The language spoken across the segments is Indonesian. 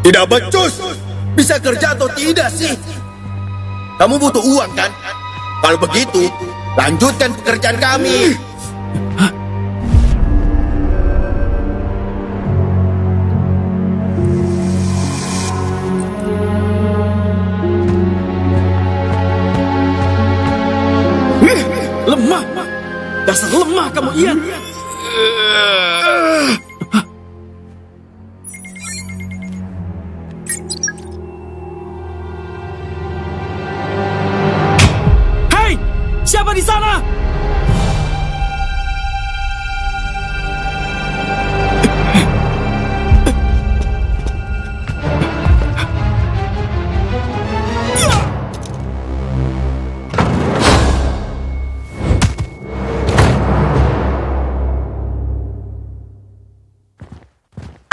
Tidak becus. Bisa kerja atau tidak sih? Kamu butuh uang kan? Kalau begitu, lanjutkan pekerjaan kami. Lemah. Dasar lemah kamu, Ian. Hei, siapa di sana?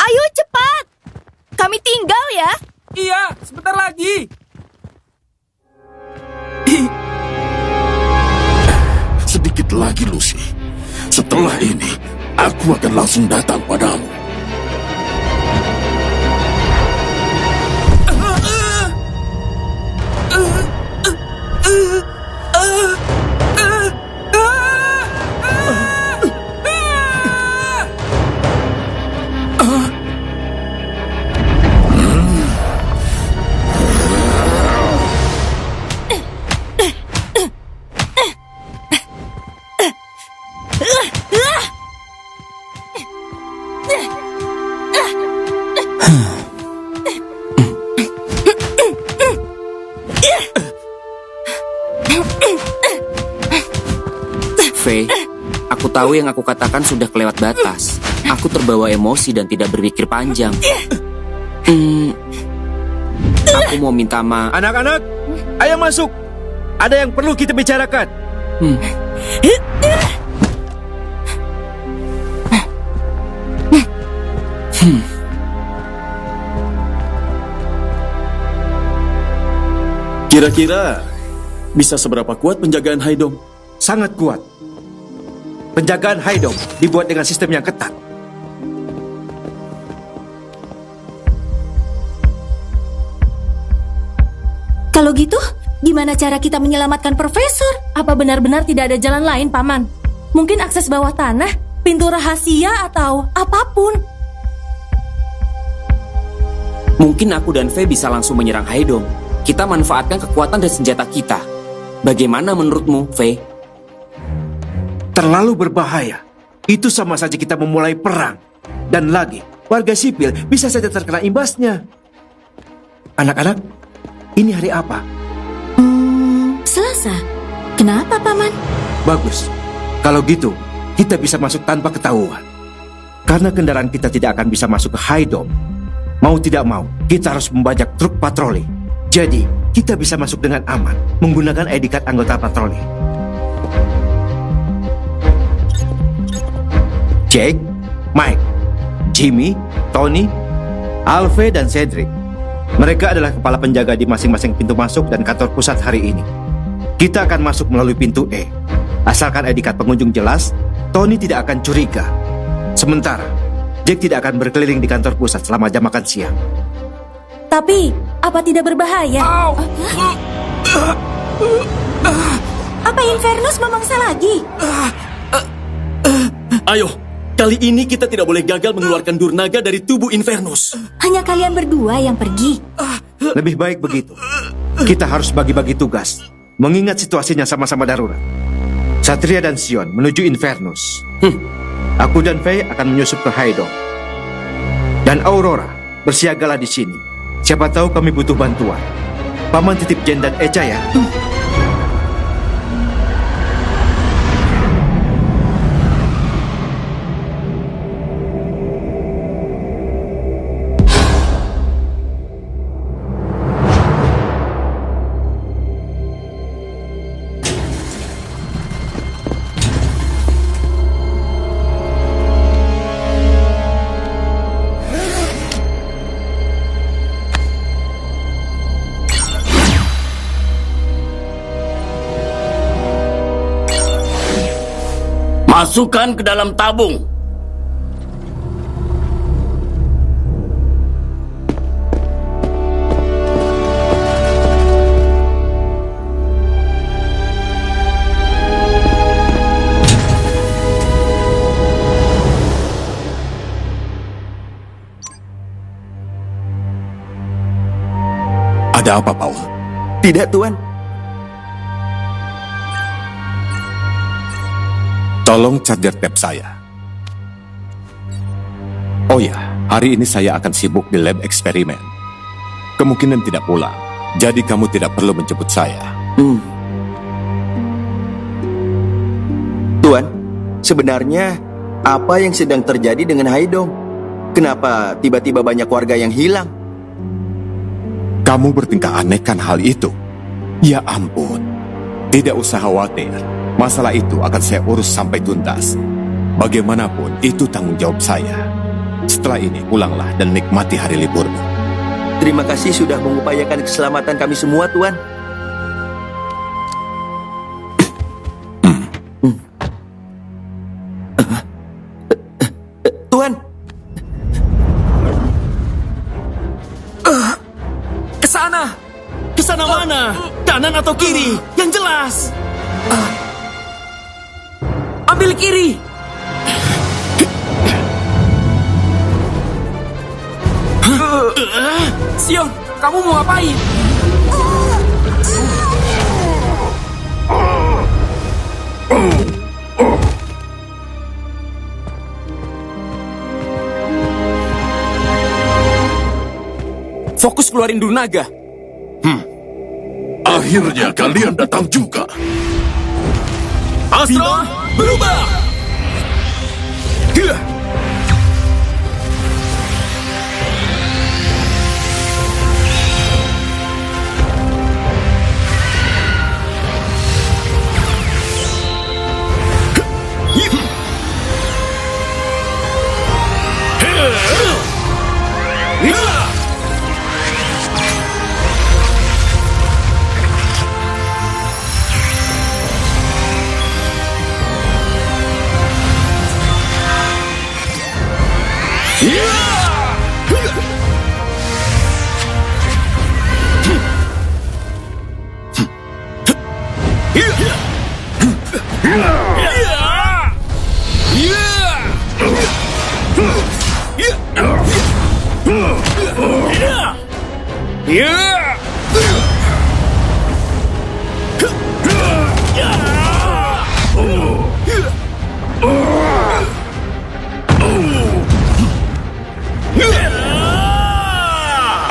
Ayo cepat. Kami tinggal ya. Iya, sebentar lagi. Sedikit lagi, Lucy. Setelah ini, aku akan langsung datang padamu. Faye, aku tahu yang aku katakan sudah kelewat batas. Aku terbawa emosi dan tidak berpikir panjang. Aku mau minta maaf. Anak-anak, ayo masuk. Ada yang perlu kita bicarakan. Kira-kira bisa seberapa kuat penjagaan Haidong? Sangat kuat. Penjagaan Haidong dibuat dengan sistem yang ketat. Kalau gitu, gimana cara kita menyelamatkan Profesor? Apa benar-benar tidak ada jalan lain, Paman? Mungkin akses bawah tanah, pintu rahasia, atau apapun. Mungkin aku dan Faye bisa langsung menyerang Haidong. Kita manfaatkan kekuatan dan senjata kita. Bagaimana menurutmu, Faye? Terlalu berbahaya. Itu sama saja kita memulai perang. Dan lagi, warga sipil bisa saja terkena imbasnya. Anak-anak, ini hari apa? Selasa. Kenapa, Paman? Bagus. Kalau gitu, kita bisa masuk tanpa ketahuan. Karena kendaraan kita tidak akan bisa masuk ke Haidong. Mau tidak mau, kita harus membajak truk patroli. Jadi, kita bisa masuk dengan aman menggunakan ID card anggota patroli. Jake, Mike, Jimmy, Tony, Alve, dan Cedric. Mereka adalah kepala penjaga di masing-masing pintu masuk dan kantor pusat hari ini. Kita akan masuk melalui pintu E. Asalkan ID card pengunjung jelas, Tony tidak akan curiga. Sementara, Jake tidak akan berkeliling di kantor pusat selama jam makan siang. Tapi, apa tidak berbahaya? Apa Infernus memangsa lagi? Ayo, kali ini kita tidak boleh gagal mengeluarkan Durnaga dari tubuh Infernus. Hanya kalian berdua yang pergi. Lebih baik begitu. Kita harus bagi-bagi tugas, mengingat situasinya sama-sama darurat. Satria dan Sion menuju Infernus. Aku dan Faye akan menyusup ke Haidong. Dan Aurora, bersiagalah di sini. Siapa tahu kami butuh bantuan. Paman titip Jen dan Echa ya. Masukkan ke dalam tabung. Ada apa, Paul? Tidak, Tuan. Tolong charger tape saya. Oh ya, hari ini saya akan sibuk di lab eksperimen. Kemungkinan tidak pulang, jadi kamu tidak perlu menjemput saya. Tuan, sebenarnya apa yang sedang terjadi dengan Haidong? Kenapa tiba-tiba banyak warga yang hilang? Kamu bertingkah aneh kan hal itu? Ya ampun. Tidak usah khawatir. Masalah itu akan saya urus sampai tuntas. Bagaimanapun, itu tanggung jawab saya. Setelah ini, pulanglah dan nikmati hari liburmu. Terima kasih sudah mengupayakan keselamatan kami semua, Tuan. Tuan, Ke sana! Ke sana mana? Kanan atau kiri? Yang jelas! Ambil kiri. Sion, kamu mau ngapain? Fokus keluarin Durnaga. Akhirnya kalian datang juga. Astra, berubah!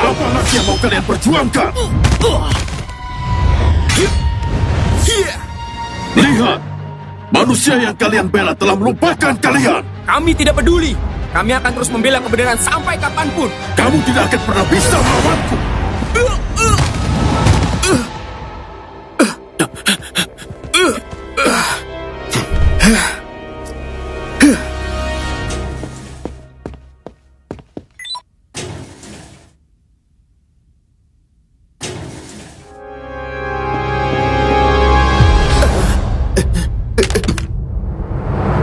Apa lagi yang mau kalian perjuangkan? Lihat, manusia yang kalian bela telah melupakan kalian. Kami tidak peduli. Kami akan terus membela kebenaran sampai kapanpun. Kamu tidak akan pernah bisa melawanku.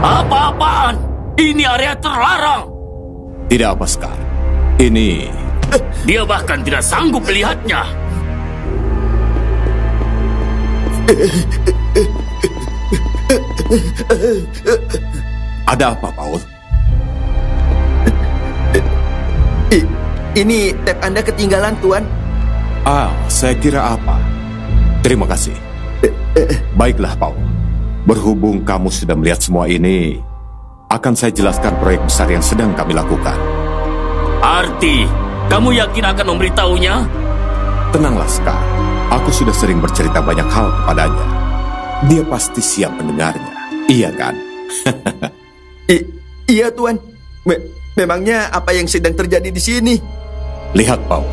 Apa-apaan? Ini area terlarang. Tidak apa, Scar. Ini... Dia bahkan tidak sanggup melihatnya. Ada apa, Paul? ini tab Anda ketinggalan, Tuan. Saya kira apa? Terima kasih. Baiklah, Paul. Berhubung kamu sudah melihat semua ini, akan saya jelaskan proyek besar yang sedang kami lakukan. Arti, kamu yakin akan memberitahunya? Tenanglah, Scar. Aku sudah sering bercerita banyak hal kepadanya. Dia pasti siap mendengarnya. Iya kan? Iya, Tuan. Memangnya apa yang sedang terjadi di sini? Lihat, Paul.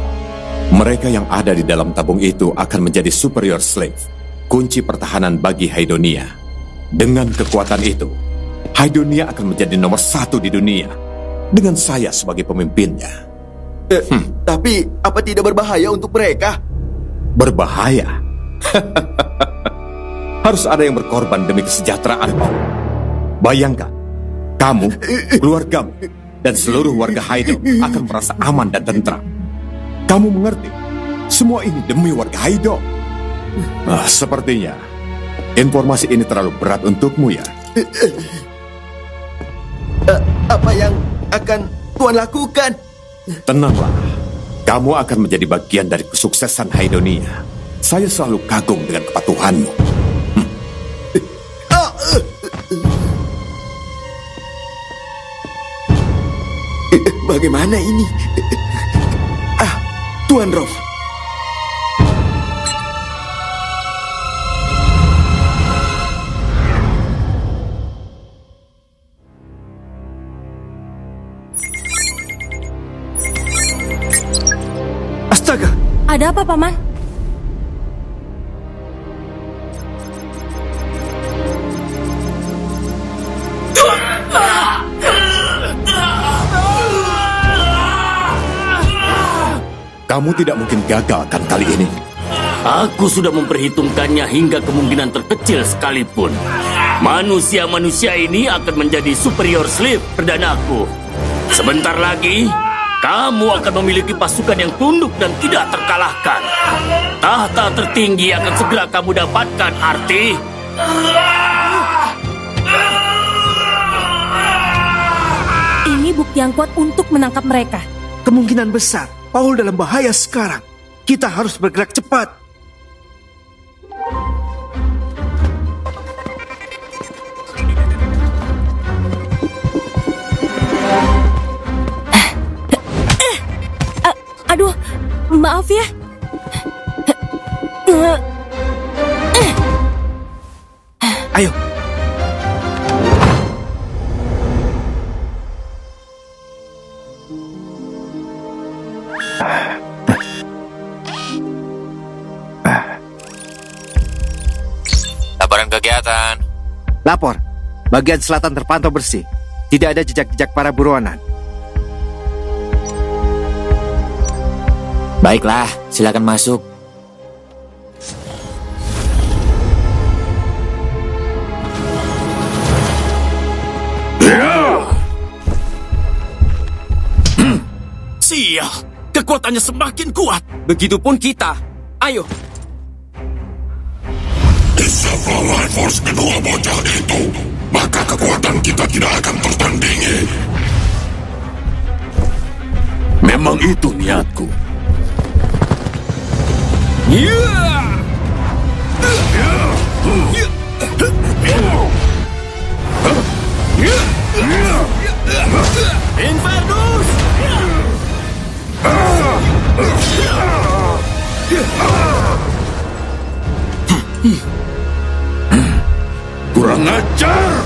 Mereka yang ada di dalam tabung itu akan menjadi superior slave. Kunci pertahanan bagi Haidonia. Dengan kekuatan itu, Haidonia akan menjadi nomor 1 di dunia. Dengan saya sebagai pemimpinnya. Tapi, apa tidak berbahaya untuk mereka? Berbahaya? Harus ada yang berkorban demi kesejahteraan, Paul. Bayangkan, kamu, keluargamu, dan seluruh warga Haidong akan merasa aman dan tentram. Kamu mengerti? Semua ini demi warga Haidong. Sepertinya informasi ini terlalu berat untukmu, ya? Apa yang akan Tuan lakukan? Tenanglah. Kamu akan menjadi bagian dari kesuksesan Haidonia. Saya selalu kagum dengan kepatuhanmu. Bagaimana ini? Tuan Rolf. Astaga! Ada apa, Paman? Kamu tidak mungkin gagal kan kali ini? Aku sudah memperhitungkannya hingga kemungkinan terkecil sekalipun. Manusia-manusia ini akan menjadi superior slave perdanaku. Sebentar lagi, kamu akan memiliki pasukan yang tunduk dan tidak terkalahkan. Tahta tertinggi akan segera kamu dapatkan, Arti. Ini bukti yang kuat untuk menangkap mereka. Kemungkinan besar Paul dalam bahaya sekarang. Kita harus bergerak cepat. Aduh, maaf ya. Ayo. Laporan kegiatan. Lapor. Bagian selatan terpantau bersih. Tidak ada jejak-jejak para buronan. Baiklah, silakan masuk. Sial, kekuatannya semakin kuat. Begitupun kita. Ayo. Siapa Life Force kedua bocah itu, maka kekuatan kita tidak akan tertandingi. Memang itu niatku. Infernus! Kurang ajar!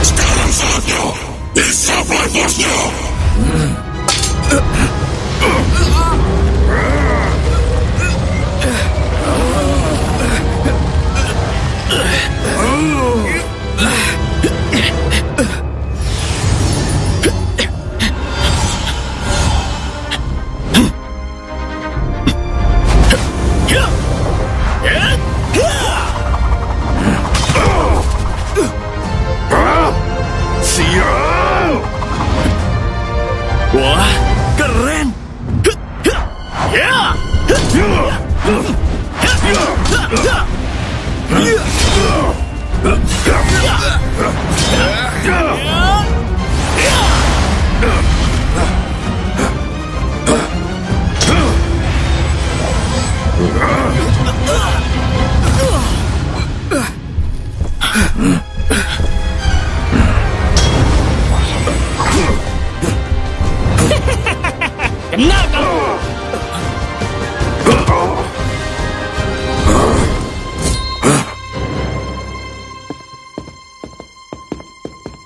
Sekarang saatnya bisa Life Force-nya. Wah, keren! Kena kamu!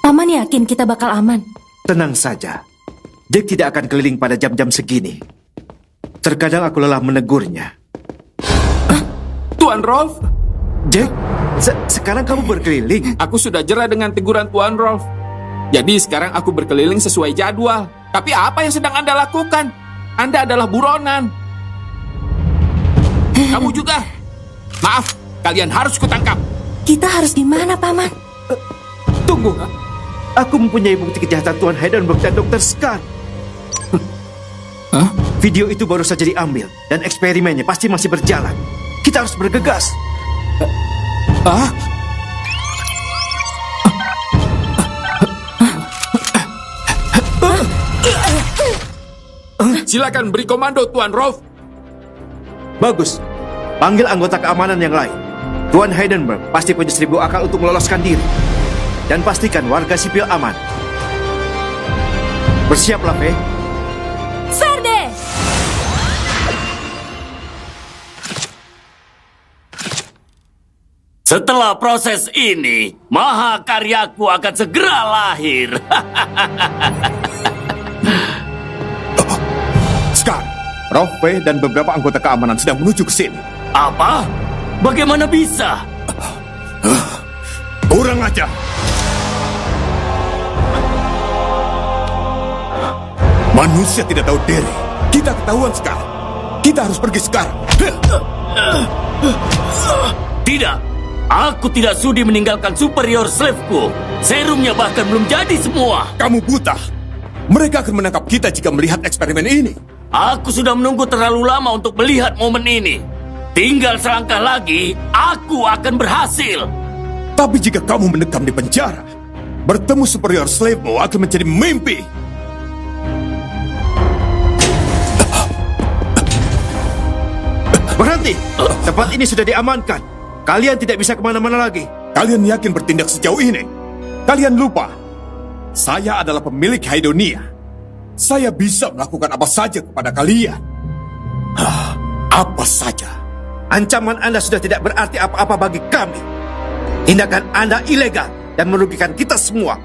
Paman yakin kita bakal aman? Tenang saja. Jack tidak akan keliling pada jam-jam segini. Terkadang aku lelah menegurnya. Tuan Rolf, Jack, sekarang kamu berkeliling. aku sudah jera dengan teguran Tuan Rolf. Jadi sekarang aku berkeliling sesuai jadwal. Tapi apa yang sedang Anda lakukan? Anda adalah buronan. Kamu juga. Maaf, kalian harus kutangkap. Kita harus di mana, Paman? Tunggu. Aku mempunyai bukti kejahatan Tuan Haydon dan Dr. Scar. Hah? Video itu baru saja diambil dan eksperimennya pasti masih berjalan. Kita harus bergegas. Ah? Silakan beri komando, Tuan Rolf. Bagus. Panggil anggota keamanan yang lain. Tuan Heidenberg pasti punya 1000 akal untuk meloloskan diri. Dan pastikan warga sipil aman. Bersiaplah, Faye. Verde! Setelah proses ini, mahakaryaku akan segera lahir. Sekarang, Rolf, Faye, dan beberapa anggota keamanan sedang menuju ke sini. Apa? Bagaimana bisa? Kurang aja. Manusia tidak tahu diri. Kita ketahuan sekarang. Kita harus pergi sekarang. Tidak. Aku tidak sudi meninggalkan superior slave-ku. Serumnya bahkan belum jadi semua. Kamu buta. Mereka akan menangkap kita jika melihat eksperimen ini. Aku sudah menunggu terlalu lama untuk melihat momen ini. Tinggal selangkah lagi, aku akan berhasil. Tapi jika kamu mendekam di penjara, bertemu superior slave-mu akan menjadi mimpi. Berhenti! Tempat ini sudah diamankan. Kalian tidak bisa kemana-mana lagi. Kalian yakin bertindak sejauh ini? Kalian lupa, saya adalah pemilik Haidonia. Saya bisa melakukan apa saja kepada kalian. Apa saja. Ancaman Anda sudah tidak berarti apa-apa bagi kami. Tindakan Anda ilegal dan merugikan kita semua.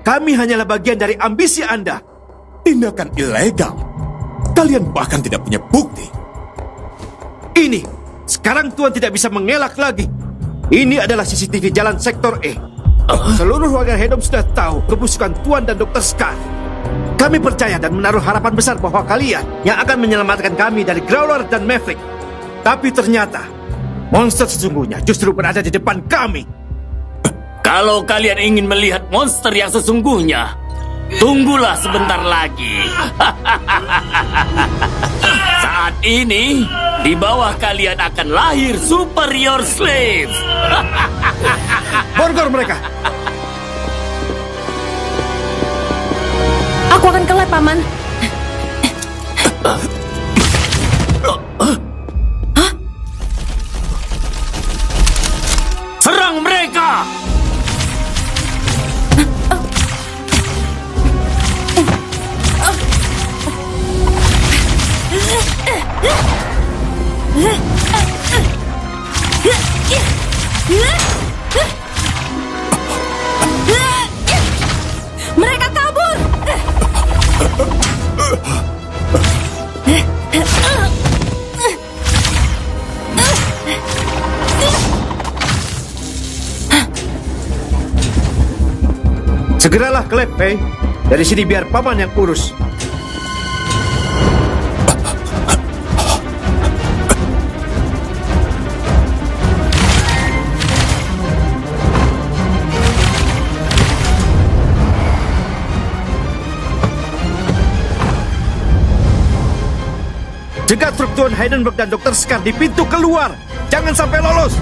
Kami hanyalah bagian dari ambisi Anda. Tindakan ilegal. Kalian bahkan tidak punya bukti. Ini, sekarang Tuan tidak bisa mengelak lagi. Ini adalah CCTV jalan sektor E. Seluruh warga Hedom sudah tahu kebusukan Tuan dan Dr. Scar. Kami percaya dan menaruh harapan besar bahwa kalian yang akan menyelamatkan kami dari Growler dan Maverick. Tapi ternyata, monster sesungguhnya justru berada di depan kami. Kalau kalian ingin melihat monster yang sesungguhnya, tunggulah sebentar lagi. Saat ini, di bawah kalian akan lahir superior slave. Borgor mereka! Aku akan ke lab, Paman. Serang mereka! Mereka kabur! Segeralah ke lab, Faye. Dari sini biar Paman yang urus. Cegat truk Tuan Heidenberg dan Dr. Scar di pintu keluar. Jangan sampai lolos.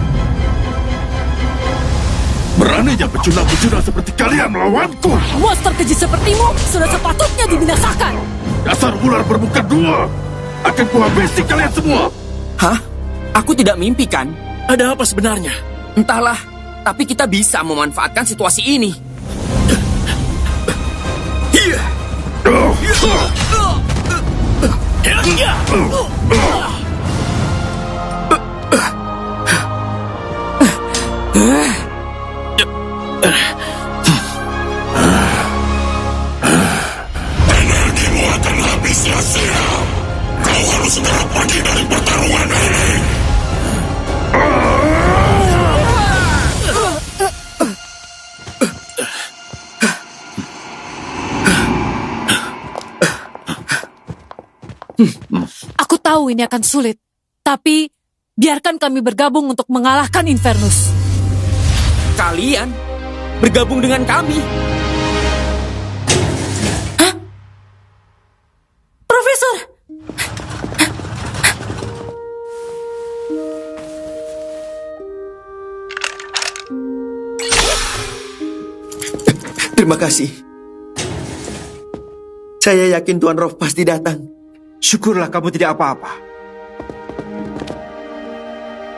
Beraninya pecundang-pecundang seperti kalian melawanku. Monster keji sepertimu sudah sepatutnya dibinasakan. Dasar ular bermuka dua. Akan kuhabisi kalian semua. Hah? Aku tidak mimpi kan? Ada apa sebenarnya? Entahlah, tapi kita bisa memanfaatkan situasi ini. Energimu akan habis sia-sia. Kau harus segera pergi dari pertarungan ini. Aku tahu ini akan sulit, tapi biarkan kami bergabung untuk mengalahkan Infernus. Kalian bergabung dengan kami. Profesor! Terima kasih. Saya yakin Tuan Rolf pasti datang. Syukurlah kamu tidak apa-apa.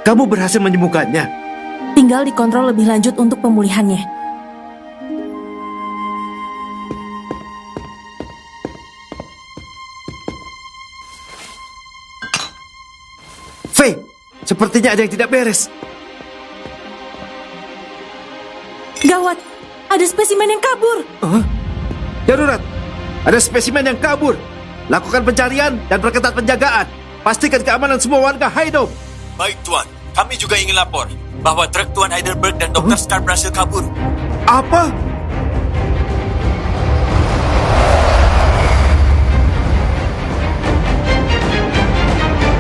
Kamu berhasil menyembuhkannya. Tinggal dikontrol lebih lanjut untuk pemulihannya. Faye, sepertinya ada yang tidak beres. Gawat, ada spesimen yang kabur. Darurat, ada spesimen yang kabur. Lakukan pencarian dan perketat penjagaan. Pastikan keamanan semua warga Haydom. Baik Tuan, kami juga ingin lapor bahwa truk Tuan Heidelberg dan Dr. Scar berhasil kabur. Apa?